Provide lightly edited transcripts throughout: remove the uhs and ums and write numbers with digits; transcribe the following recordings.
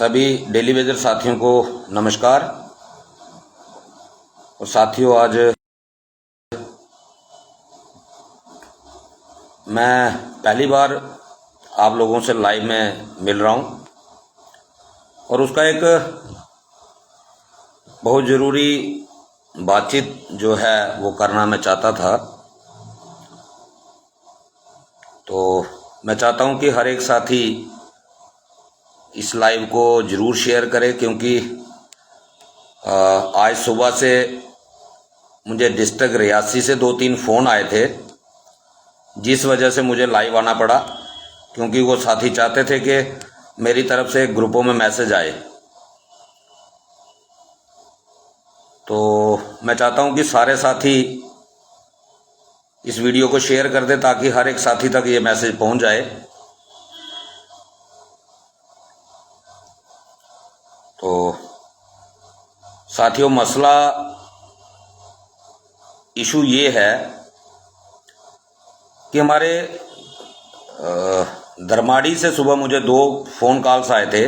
सभी daily Vaser साथियों को नमस्कार। और साथियों, आज मैं पहली बार आप लोगों से लाइव में मिल रहा हूं और उसका एक बहुत ज़रूरी बातचीत जो है वो करना मैं चाहता था। तो मैं चाहता हूं कि हर एक साथी इस लाइव को ज़रूर शेयर करे, क्योंकि आज सुबह से मुझे डिस्ट्रिक्ट रियासी से 2-3 फ़ोन आए थे, जिस वजह से मुझे लाइव आना पड़ा, क्योंकि वो साथी चाहते थे कि मेरी तरफ से ग्रुपों में मैसेज आए। तो मैं चाहता हूं कि सारे साथी इस वीडियो को शेयर कर दे ताकि हर एक साथी तक ये मैसेज पहुंच जाए। तो साथियों, मसला इशू ये है कि हमारे धर्माड़ी से सुबह मुझे 2 फ़ोन कॉल्स आए थे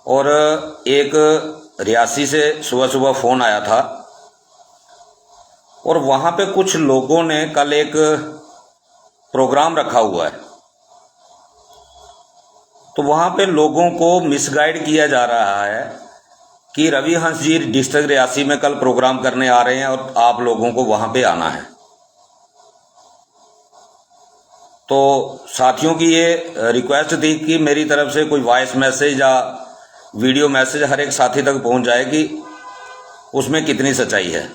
और एक रियासी से सुबह सुबह फ़ोन आया था। और वहाँ पे कुछ लोगों ने कल एक प्रोग्राम रखा हुआ है, तो वहाँ पे लोगों को मिसगाइड किया जा रहा है कि रवि हंस जी डिस्ट्रिक्ट रियासी में कल प्रोग्राम करने आ रहे हैं और आप लोगों को वहाँ पे आना है। तो साथियों की ये रिक्वेस्ट थी कि मेरी तरफ से कोई वॉइस मैसेज या वीडियो मैसेज हर एक साथी तक पहुँच जाए कि उसमें कितनी सच्चाई है।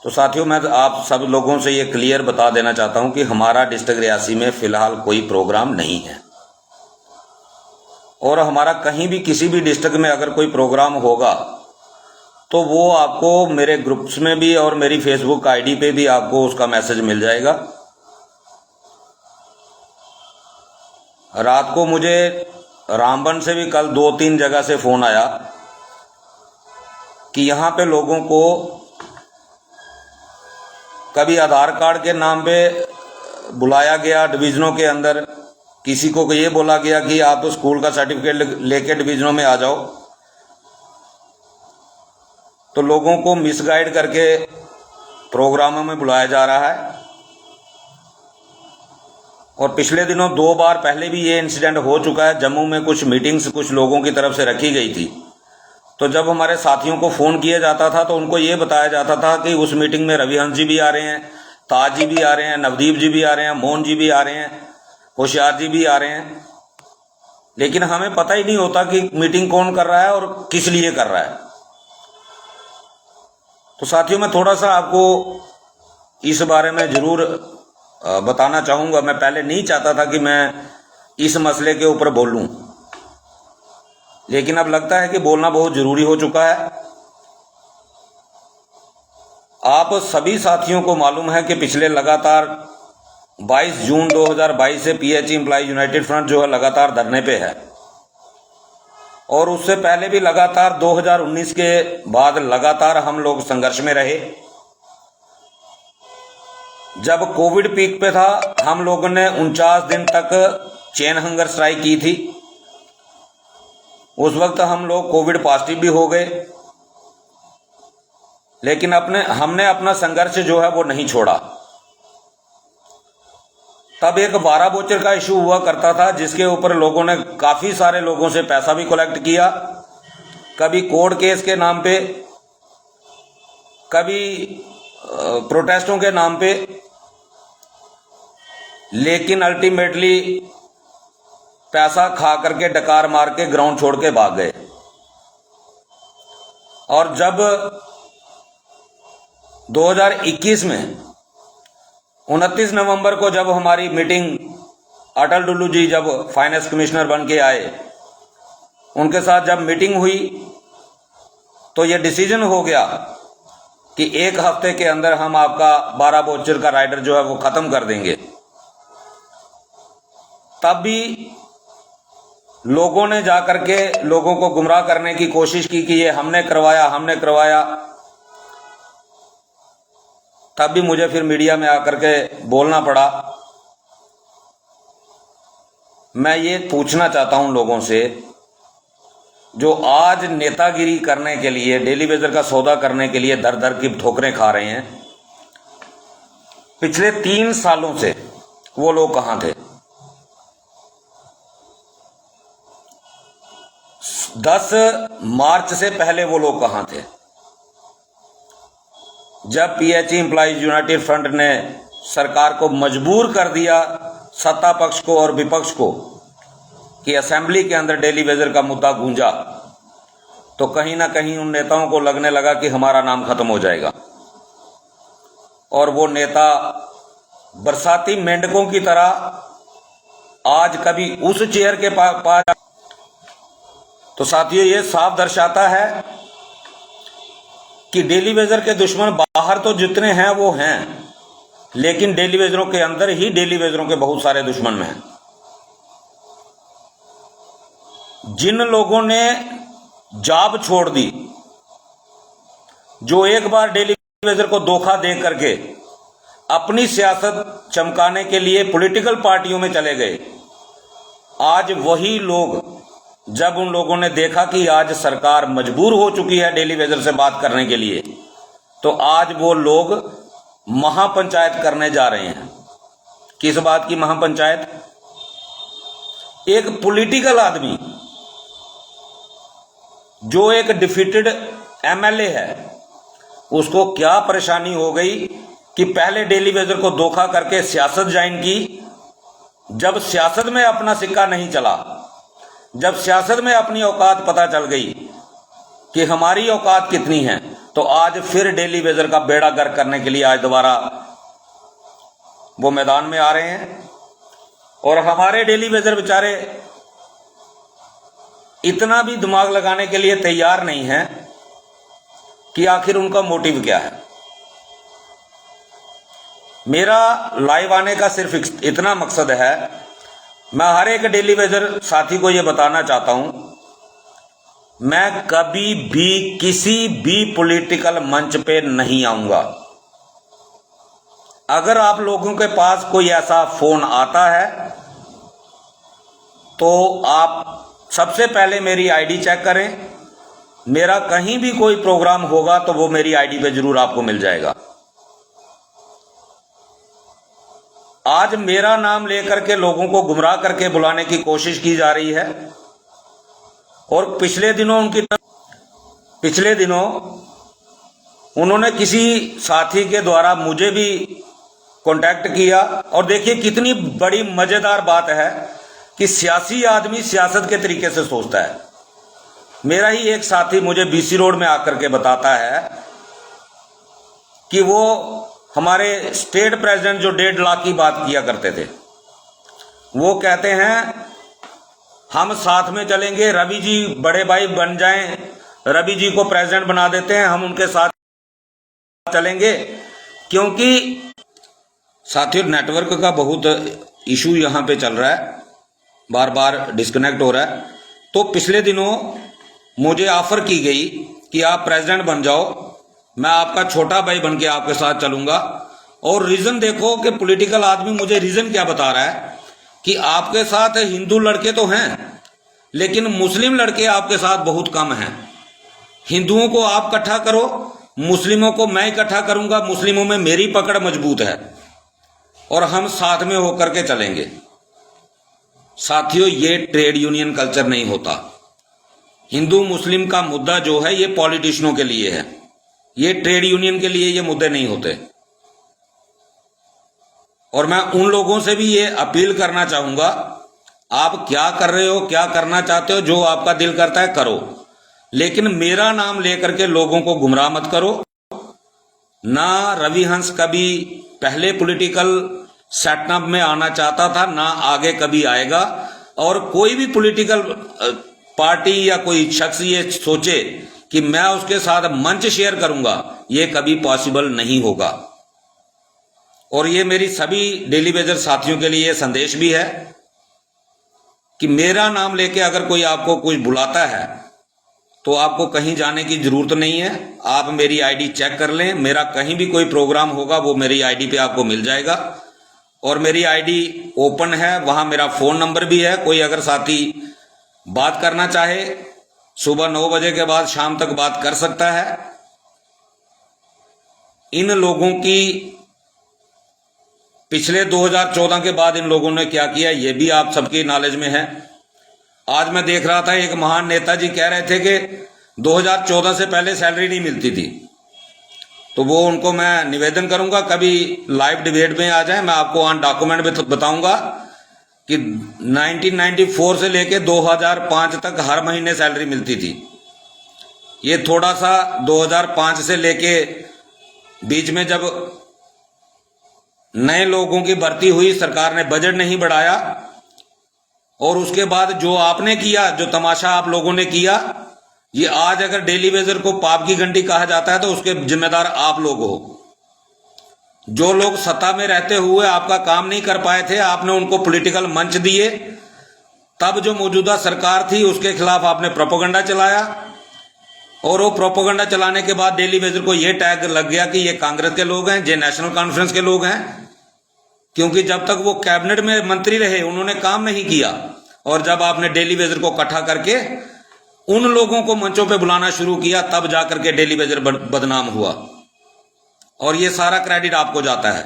तो साथियों, मैं आप सब लोगों से ये क्लियर बता देना चाहता हूं कि हमारा डिस्ट्रिक्ट रियासी में फ़िलहाल कोई प्रोग्राम नहीं है, और हमारा कहीं भी किसी भी डिस्ट्रिक्ट में अगर कोई प्रोग्राम होगा तो वो आपको मेरे ग्रुप्स में भी और मेरी फेसबुक आईडी पे भी आपको उसका मैसेज मिल जाएगा। रात को मुझे रामबन से भी कल 2-3 जगह से फ़ोन आया कि यहाँ पे लोगों को कभी आधार कार्ड के नाम पे बुलाया गया डिवीज़नों के अंदर, किसी को ये बोला गया कि आप तो स्कूल का सर्टिफिकेट लेके डिवीज़नों में आ जाओ। तो लोगों को मिसगाइड करके प्रोग्रामों में बुलाया जा रहा है। और पिछले दिनों 2 बार पहले भी ये इंसिडेंट हो चुका है। जम्मू में कुछ मीटिंग्स कुछ लोगों की तरफ से रखी गई थी, तो जब हमारे साथियों को फ़ोन किया जाता था तो उनको ये बताया जाता था कि उस मीटिंग में रवि हंस जी भी आ रहे हैं, ताज जी भी आ रहे हैं, नवदीप जी भी आ रहे हैं, मोहन जी भी आ रहे हैं, होशियार जी भी आ रहे हैं। लेकिन हमें पता ही नहीं होता कि मीटिंग कौन कर रहा है और किस लिए कर रहा है। तो साथियों, मैं थोड़ा सा आपको इस बारे में ज़रूर बताना चाहूँगा। मैं पहले नहीं चाहता था कि मैं इस मसले के ऊपर बोलूँ, लेकिन अब लगता है कि बोलना बहुत ज़रूरी हो चुका है। आप सभी साथियों को मालूम है कि पिछले लगातार 22 जून 2022 से पीएचई एम्प्लॉय यूनाइटेड फ्रंट जो है लगातार धरने पे है, और उससे पहले भी लगातार 2019 के बाद लगातार हम लोग संघर्ष में रहे। जब कोविड पीक पे था, हम लोगों ने 49 दिन तक चेन हंगर स्ट्राइक की थी। उस वक्त हम लोग कोविड पॉजिटिव भी हो गए, लेकिन हमने अपना संघर्ष जो है वो नहीं छोड़ा। तब एक 12 वोचर का इशू हुआ करता था, जिसके ऊपर लोगों ने काफ़ी सारे लोगों से पैसा भी कलेक्ट किया, कभी कोर्ट केस के नाम पे, कभी प्रोटेस्टों के नाम पे, लेकिन अल्टीमेटली पैसा खा करके डकार मार के ग्राउंड छोड़ के भाग गए। और जब 2021 में 29 नवंबर को जब हमारी मीटिंग, अटल डुल्लू जी जब फाइनेंस कमिश्नर बन के आए, उनके साथ जब मीटिंग हुई तो ये डिसीजन हो गया कि 1 हफ्ते के अंदर हम आपका 12 वोचर का राइडर जो है वो ख़त्म कर देंगे। तब भी लोगों ने जाकर के लोगों को गुमराह करने की कोशिश की कि ये हमने करवाया। तब भी मुझे फिर मीडिया में आकर के बोलना पड़ा। मैं ये पूछना चाहता हूं लोगों से जो आज नेतागिरी करने के लिए, डेली वेजर का सौदा करने के लिए दर दर की ठोकरें खा रहे हैं, पिछले 3 सालों से वो लोग कहां थे? 10 मार्च से पहले वो लोग कहां थे? जब पीएचई एम्प्लॉइज यूनाइटेड फ्रंट ने सरकार को मजबूर कर दिया, सत्ता पक्ष को और विपक्ष को, कि असेंबली के अंदर डेली वेजर का मुद्दा गूंजा, तो कहीं ना कहीं उन नेताओं को लगने लगा कि हमारा नाम खत्म हो जाएगा और वो नेता बरसाती मेंढकों की तरह आज कभी उस चेयर के पास। तो साथियों, ये साफ दर्शाता है कि डेली वेजर के दुश्मन बाहर तो जितने हैं वो हैं, लेकिन डेली वेजरों के अंदर ही डेली वेजरों के बहुत सारे दुश्मन हैं। जिन लोगों ने जॉब छोड़ दी, जो एक बार डेली वेजर को धोखा दे करके अपनी सियासत चमकाने के लिए पॉलिटिकल पार्टियों में चले गए, आज वही लोग, जब उन लोगों ने देखा कि आज सरकार मजबूर हो चुकी है डेली वेजर से बात करने के लिए, तो आज वो लोग महापंचायत करने जा रहे हैं। किस बात की महापंचायत? एक पॉलिटिकल आदमी जो एक डिफीटेड एमएलए है, उसको क्या परेशानी हो गई कि पहले डेली वेजर को धोखा करके सियासत ज्वाइन की। जब सियासत में अपना सिक्का नहीं चला, जब सियासत में अपनी औकात पता चल गई कि हमारी औकात कितनी है, तो आज फिर डेली वेजर का बेड़ा गर्क करने के लिए आज दोबारा वो मैदान में आ रहे हैं। और हमारे डेली वेजर बेचारे इतना भी दिमाग लगाने के लिए तैयार नहीं है कि आखिर उनका मोटिव क्या है। मेरा लाइव आने का सिर्फ इतना मकसद है, मैं हर एक डेली वेजर साथी को यह बताना चाहता हूं, मैं कभी भी किसी भी पॉलिटिकल मंच पे नहीं आऊंगा। अगर आप लोगों के पास कोई ऐसा फोन आता है तो आप सबसे पहले मेरी आईडी चेक करें। मेरा कहीं भी कोई प्रोग्राम होगा तो वो मेरी आईडी पे जरूर आपको मिल जाएगा। आज मेरा नाम लेकर के लोगों को गुमराह करके बुलाने की कोशिश की जा रही है। और पिछले दिनों उन्होंने किसी साथी के द्वारा मुझे भी कांटेक्ट किया। और देखिए कितनी बड़ी मजेदार बात है कि सियासी आदमी सियासत के तरीके से सोचता है। मेरा ही एक साथी मुझे बीसी रोड में आकर के बताता है कि वो हमारे स्टेट प्रेसिडेंट जो 1.5 लाख की बात किया करते थे, वो कहते हैं हम साथ में चलेंगे, रवि जी बड़े भाई बन जाएं, रवि जी को प्रेसिडेंट बना देते हैं, हम उनके साथ चलेंगे। क्योंकि साथियों नेटवर्क का बहुत इशू यहां पे चल रहा है, बार बार डिस्कनेक्ट हो रहा है। तो पिछले दिनों मुझे ऑफर की गई कि आप प्रेसिडेंट बन जाओ, मैं आपका छोटा भाई बन के आपके साथ चलूंगा। और रीजन देखो कि पॉलिटिकल आदमी मुझे रीजन क्या बता रहा है कि आपके साथ हिंदू लड़के तो हैं, लेकिन मुस्लिम लड़के आपके साथ बहुत कम हैं। हिंदुओं को आप इकट्ठा करो, मुस्लिमों को मैं इकट्ठा करूंगा, मुस्लिमों में मेरी पकड़ मजबूत है और हम साथ में होकर के चलेंगे। साथियों, ये ट्रेड यूनियन कल्चर नहीं होता। हिंदू मुस्लिम का मुद्दा जो है ये पॉलिटिशियनों के लिए है, ये ट्रेड यूनियन के लिए ये मुद्दे नहीं होते। और मैं उन लोगों से भी ये अपील करना चाहूंगा, आप क्या कर रहे हो, क्या करना चाहते हो, जो आपका दिल करता है करो, लेकिन मेरा नाम लेकर के लोगों को गुमराह मत करो। ना रवि हंस कभी पहले पॉलिटिकल सेटअप में आना चाहता था, ना आगे कभी आएगा। और कोई भी पॉलिटिकल पार्टी या कोई शख्स ये सोचे कि मैं उसके साथ मंच शेयर करूंगा, ये कभी पॉसिबल नहीं होगा। और ये मेरी सभी डेली वेजर साथियों के लिए संदेश भी है कि मेरा नाम लेके अगर कोई आपको कुछ बुलाता है तो आपको कहीं जाने की जरूरत नहीं है। आप मेरी आईडी चेक कर लें, मेरा कहीं भी कोई प्रोग्राम होगा वो मेरी आईडी पे आपको मिल जाएगा। और मेरी आईडी ओपन है, वहां मेरा फोन नंबर भी है। कोई अगर साथी बात करना चाहे सुबह 9 बजे के बाद शाम तक बात कर सकता है। इन लोगों की पिछले 2014 के बाद इन लोगों ने क्या किया ये भी आप सबकी नॉलेज में है। आज मैं देख रहा था एक महान नेताजी कह रहे थे कि 2014 से पहले सैलरी नहीं मिलती थी। तो वो उनको मैं निवेदन करूंगा कभी लाइव डिबेट में आ जाए, मैं आपको ऑन डॉक्यूमेंट में बताऊंगा कि 1994 से लेके 2005 तक हर महीने सैलरी मिलती थी। ये थोड़ा सा 2005 से लेके बीच में जब नए लोगों की भर्ती हुई, सरकार ने बजट नहीं बढ़ाया, और उसके बाद जो आपने किया, जो तमाशा आप लोगों ने किया, ये आज अगर डेली वेजर को पाप की घंटी कहा जाता है तो उसके जिम्मेदार आप लोग हो। जो लोग सत्ता में रहते हुए आपका काम नहीं कर पाए थे, आपने उनको पॉलिटिकल मंच दिए। तब जो मौजूदा सरकार थी उसके खिलाफ आपने प्रोपेगेंडा चलाया, और वो प्रोपेगेंडा चलाने के बाद डेली वेजर को ये टैग लग गया कि ये कांग्रेस के लोग हैं, ये नेशनल कॉन्फ्रेंस के लोग हैं। क्योंकि जब तक वो कैबिनेट में मंत्री रहे उन्होंने काम नहीं किया, और जब आपने डेली वेजर को इकट्ठा करके उन लोगों को मंचों पे बुलाना शुरू किया, तब जाकर के डेली वेजर बदनाम हुआ, और ये सारा क्रेडिट आपको जाता है।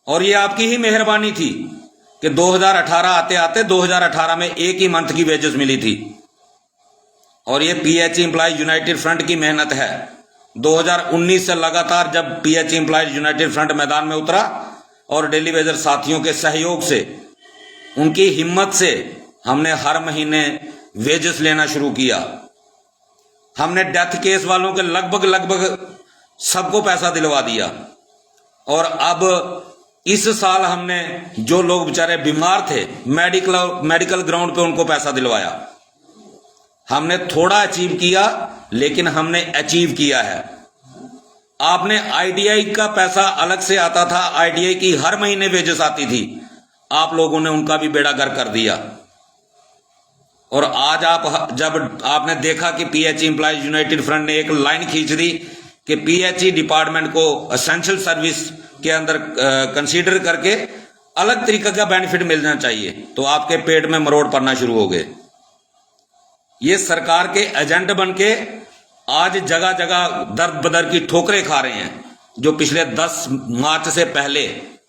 और ये आपकी ही मेहरबानी थी कि 2018 आते आते 2018 में एक ही मंथ की वेजेस मिली थी, और ये पीएचई एम्प्लॉयज यूनाइटेड फ्रंट की मेहनत है। 2019 से लगातार जब पीएचई एम्प्लॉयज यूनाइटेड फ्रंट मैदान में उतरा और डेली वेजर साथियों के सहयोग से, उनकी हिम्मत से हमने हर महीने वेजेस लेना शुरू किया। हमने डेथ केस वालों के लगभग सबको पैसा दिलवा दिया, और अब इस साल हमने जो लोग बेचारे बीमार थे मेडिकल ग्राउंड पे उनको पैसा दिलवाया। हमने थोड़ा अचीव किया, लेकिन हमने अचीव किया है। आपने आईडीआई का पैसा अलग से आता था, आईडीआई की हर महीने वेजेस आती थी, आप लोगों ने उनका भी बेड़ा गर्क कर दिया। और आज आप जब आपने देखा कि पीएचई एम्प्लॉयज यूनाइटेड फ्रंट ने एक लाइन खींच दी कि पीएचई डिपार्टमेंट को एसेंशियल सर्विस के अंदर कंसीडर करके अलग तरीके का बेनिफिट मिलना चाहिए, तो आपके पेट में मरोड़ पड़ना शुरू हो गए। ये सरकार के एजेंट बन के आज जगह जगह दर बदर की ठोकरें खा रहे हैं, जो पिछले 10 मार्च से पहले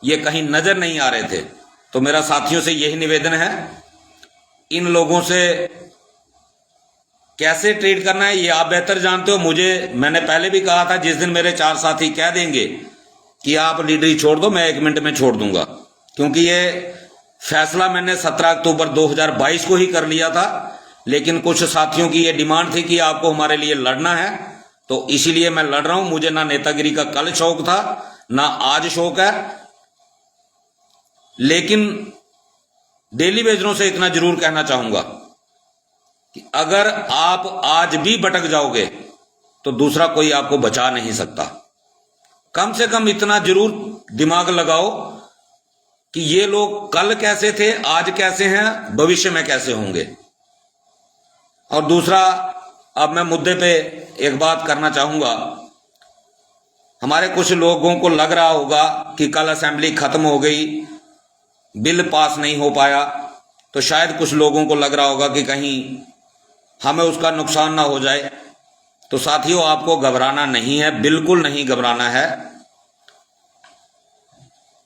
ये कहीं नजर नहीं आ रहे थे। तो मेरा साथियों से यही निवेदन है, इन लोगों से कैसे ट्रीट करना है ये आप बेहतर जानते हो। मैंने पहले भी कहा था, जिस दिन मेरे 4 साथी कह देंगे कि आप लीडरी छोड़ दो, मैं 1 मिनट में छोड़ दूंगा, क्योंकि ये फैसला मैंने 17 अक्टूबर 2022 को ही कर लिया था। लेकिन कुछ साथियों की ये डिमांड थी कि आपको हमारे लिए लड़ना है, तो इसीलिए मैं लड़ रहा हूं। मुझे ना नेतागिरी का कल शौक था, ना आज शौक है, लेकिन डेली वेजरों से इतना जरूर कहना चाहूंगा कि अगर आप आज भी भटक जाओगे तो दूसरा कोई आपको बचा नहीं सकता। कम से कम इतना जरूर दिमाग लगाओ कि ये लोग कल कैसे थे, आज कैसे हैं, भविष्य में कैसे होंगे। और दूसरा, अब मैं मुद्दे पे एक बात करना चाहूंगा। हमारे कुछ लोगों को लग रहा होगा कि कल असेंबली खत्म हो गई, बिल पास नहीं हो पाया, तो शायद कुछ लोगों को लग रहा होगा कि कहीं हमें उसका नुकसान ना हो जाए। तो साथियों, आपको घबराना नहीं है, बिल्कुल नहीं घबराना है।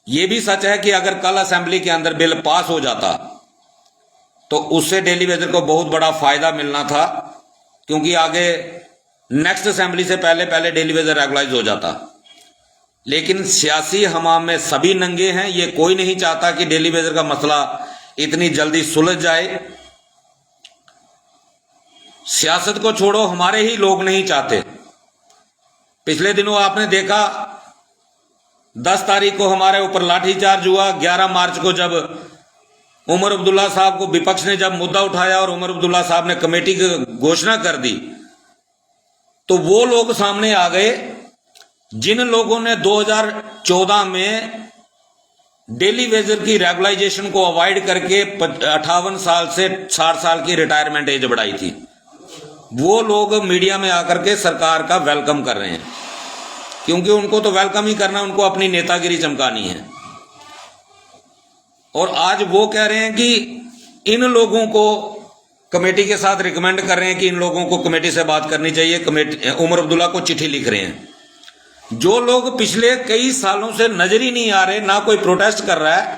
यह भी सच है कि अगर कल असेंबली के अंदर बिल पास हो जाता तो उससे डेली वेजर को बहुत बड़ा फायदा मिलना था, क्योंकि आगे नेक्स्ट असेंबली से पहले डेली वेजर रेगुलाइज हो जाता। लेकिन सियासी हमाम में सभी नंगे हैं, ये कोई नहीं चाहता कि डेली वेजर का मसला इतनी जल्दी सुलझ जाए। सियासत को छोड़ो, हमारे ही लोग नहीं चाहते। पिछले दिनों आपने देखा 10 तारीख को हमारे ऊपर लाठीचार्ज हुआ। 11 मार्च को जब उमर अब्दुल्ला साहब को विपक्ष ने जब मुद्दा उठाया और उमर अब्दुल्ला साहब ने कमेटी की घोषणा कर दी, तो वो लोग सामने आ गए जिन लोगों ने 2014 में डेली वेजर की रेगुलाइजेशन को अवॉइड करके 58 साल से 60 साल की रिटायरमेंट एज बढ़ाई थी। वो लोग मीडिया में आकर के सरकार का वेलकम कर रहे हैं, क्योंकि उनको तो वेलकम ही करना, उनको अपनी नेतागिरी चमकानी है। और आज वो कह रहे हैं कि इन लोगों को कमेटी के साथ रिकमेंड कर रहे हैं कि इन लोगों को कमेटी से बात करनी चाहिए। कमेटी उमर अब्दुल्ला को चिट्ठी लिख रहे हैं। जो लोग पिछले कई सालों से नजर ही नहीं आ रहे, ना कोई प्रोटेस्ट कर रहा है,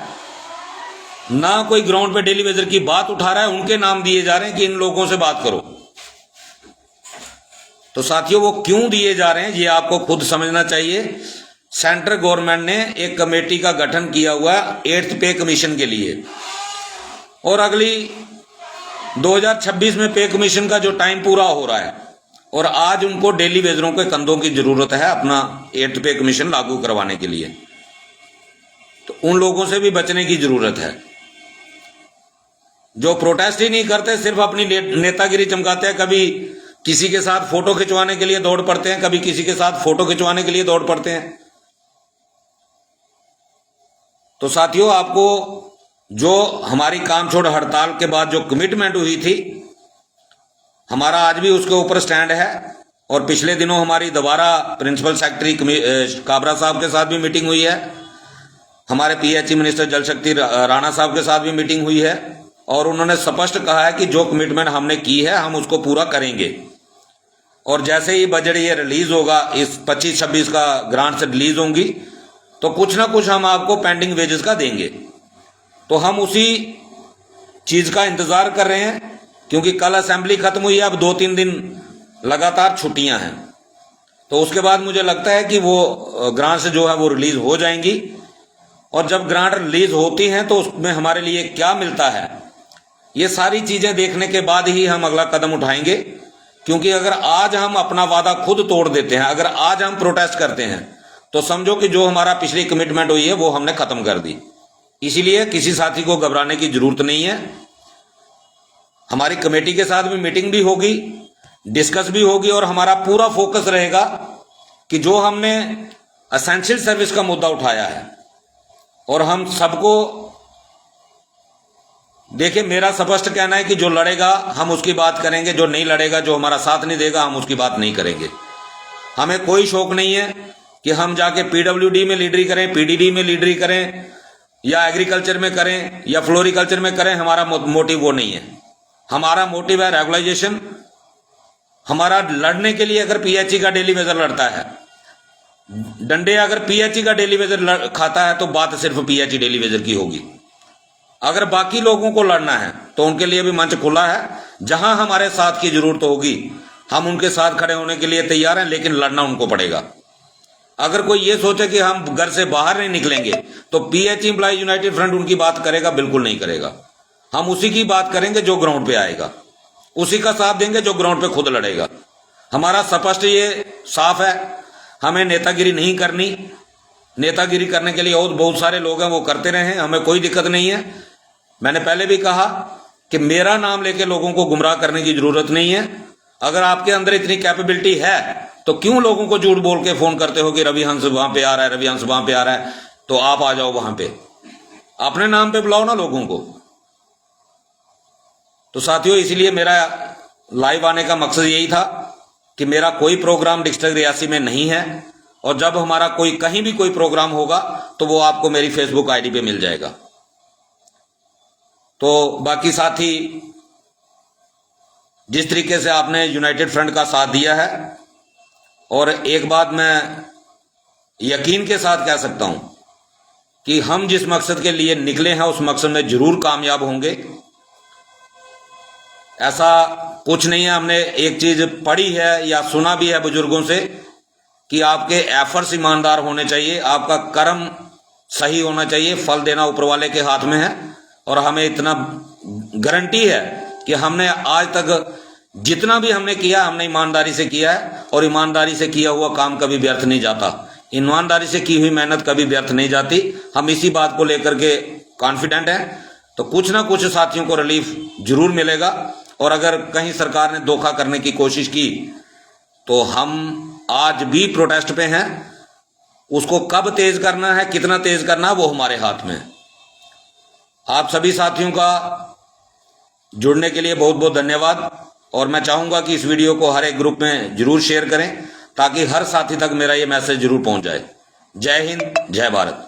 ना कोई ग्राउंड पे डेली वेजर की बात उठा रहा है, उनके नाम दिए जा रहे हैं कि इन लोगों से बात करो। तो साथियों, वो क्यों दिए जा रहे हैं ये आपको खुद समझना चाहिए। सेंट्रल गवर्नमेंट ने एक कमेटी का गठन किया हुआ 8th पे कमीशन के लिए, और अगली 2026 में पे कमीशन का जो टाइम पूरा हो रहा है, और आज उनको डेली वेजरों के कंधों की जरूरत है अपना 8th पे कमीशन लागू करवाने के लिए। तो उन लोगों से भी बचने की जरूरत है जो प्रोटेस्ट ही नहीं करते, सिर्फ अपनी नेतागिरी चमकाते हैं। कभी किसी के साथ फोटो खिंचवाने के लिए दौड़ पड़ते हैं, कभी किसी के साथ फोटो खिंचवाने के लिए दौड़ पड़ते हैं। तो साथियों, आपको जो हमारी काम छोड़ हड़ताल के बाद जो कमिटमेंट हुई थी, हमारा आज भी उसके ऊपर स्टैंड है। और पिछले दिनों हमारी दोबारा प्रिंसिपल सेक्रेटरी काबरा साहब के साथ भी मीटिंग हुई है, हमारे पीएचई मिनिस्टर जल शक्ति राणा साहब के साथ भी मीटिंग हुई है, और उन्होंने स्पष्ट कहा है कि जो कमिटमेंट हमने की है हम उसको पूरा करेंगे। और जैसे ही बजट ये रिलीज होगा, इस 25-26 का ग्रांट से रिलीज होंगी, तो कुछ ना कुछ हम आपको पेंडिंग वेजेस का देंगे। तो हम उसी चीज का इंतजार कर रहे हैं, क्योंकि कल असेंबली खत्म हुई है, अब 2-3 दिन लगातार छुट्टियां हैं। तो उसके बाद मुझे लगता है कि वो ग्रांट से जो है वो रिलीज हो जाएंगी। और जब ग्रांट रिलीज होती हैं तो उसमें हमारे लिए क्या मिलता है, ये सारी चीजें देखने के बाद ही हम अगला कदम उठाएंगे। क्योंकि अगर आज हम अपना वादा खुद तोड़ देते हैं, अगर आज हम प्रोटेस्ट करते हैं, तो समझो कि जो हमारा पिछली कमिटमेंट हुई है वो हमने खत्म कर दी। इसीलिए किसी साथी को घबराने की जरूरत नहीं है। हमारी कमेटी के साथ भी मीटिंग भी होगी, डिस्कस भी होगी, और हमारा पूरा फोकस रहेगा कि जो हमने एसेंशियल सर्विस का मुद्दा उठाया है, और हम सबको देखिए, मेरा स्पष्ट कहना है कि जो लड़ेगा हम उसकी बात करेंगे, जो नहीं लड़ेगा, जो हमारा साथ नहीं देगा, हम उसकी बात नहीं करेंगे। हमें कोई शौक नहीं है कि हम जाके पीडब्ल्यूडी में लीडरी करें, पीडीडी में लीडरी करें, या एग्रीकल्चर में करें, या फ्लोरिकल्चर में करें। हमारा मोटिव वो नहीं है। हमारा मोटिव है रेगुलाइजेशन। हमारा लड़ने के लिए अगर पीएचई का डेली वेजर लड़ता है, डंडे अगर पीएचई का डेली वेजर खाता है, तो बात सिर्फ पीएचई डेली वेजर की होगी। अगर बाकी लोगों को लड़ना है तो उनके लिए भी मंच खुला है। जहां हमारे साथ की जरूरत होगी हम उनके साथ खड़े होने के लिए तैयार हैं, लेकिन लड़ना उनको पड़ेगा। अगर कोई ये सोचे कि हम घर से बाहर नहीं निकलेंगे, तो पीएचई एम्प्लॉय यूनाइटेड फ्रंट उनकी बात करेगा? बिल्कुल नहीं करेगा। हम उसी की बात करेंगे जो ग्राउंड पे आएगा, उसी का साथ देंगे जो ग्राउंड पे खुद लड़ेगा। हमारा स्पष्ट ये साफ है, हमें नेतागिरी नहीं करनी। नेतागिरी करने के लिए और बहुत सारे लोग हैं, वो करते रहे, हमें कोई दिक्कत नहीं है। मैंने पहले भी कहा कि मेरा नाम लेके लोगों को गुमराह करने की जरूरत नहीं है। अगर आपके अंदर इतनी कैपेबिलिटी है तो क्यों लोगों को झूठ बोल के फोन करते हो कि रवि हंस वहां पे आ रहा है, रवि हंस वहां पे आ रहा है, तो आप आ जाओ वहां पे, अपने नाम पे बुलाओ ना लोगों को। तो साथियों, इसलिए मेरा लाइव आने का मकसद यही था कि मेरा कोई प्रोग्राम डिस्ट्रिक्ट रियासी में नहीं है, और जब हमारा कोई कहीं भी कोई प्रोग्राम होगा तो वो आपको मेरी फेसबुक आईडी पे मिल जाएगा। तो बाकी साथी, जिस तरीके से आपने यूनाइटेड फ्रंट का साथ दिया है, और एक बात मैं यकीन के साथ कह सकता हूं कि हम जिस मकसद के लिए निकले हैं उस मकसद में जरूर कामयाब होंगे। ऐसा कुछ नहीं है, हमने एक चीज पढ़ी है या सुना भी है बुजुर्गों से कि आपके एफर्ट्स ईमानदार होने चाहिए, आपका कर्म सही होना चाहिए, फल देना ऊपर वाले के हाथ में है। और हमें इतना गारंटी है कि हमने आज तक जितना भी हमने किया, हमने ईमानदारी से किया है, और ईमानदारी से किया हुआ काम कभी व्यर्थ नहीं जाता। ईमानदारी से की हुई मेहनत कभी व्यर्थ नहीं जाती। हम इसी बात को लेकर के कॉन्फिडेंट हैं। तो कुछ ना कुछ साथियों को रिलीफ जरूर मिलेगा, और अगर कहीं सरकार ने धोखा करने की कोशिश की तो हम आज भी प्रोटेस्ट पे हैं। उसको कब तेज करना है, कितना तेज करना है, वो हमारे हाथ में है। आप सभी साथियों का जुड़ने के लिए बहुत बहुत धन्यवाद, और मैं चाहूंगा कि इस वीडियो को हर एक ग्रुप में जरूर शेयर करें ताकि हर साथी तक मेरा ये मैसेज जरूर पहुंच जाए। जय हिंद, जय भारत।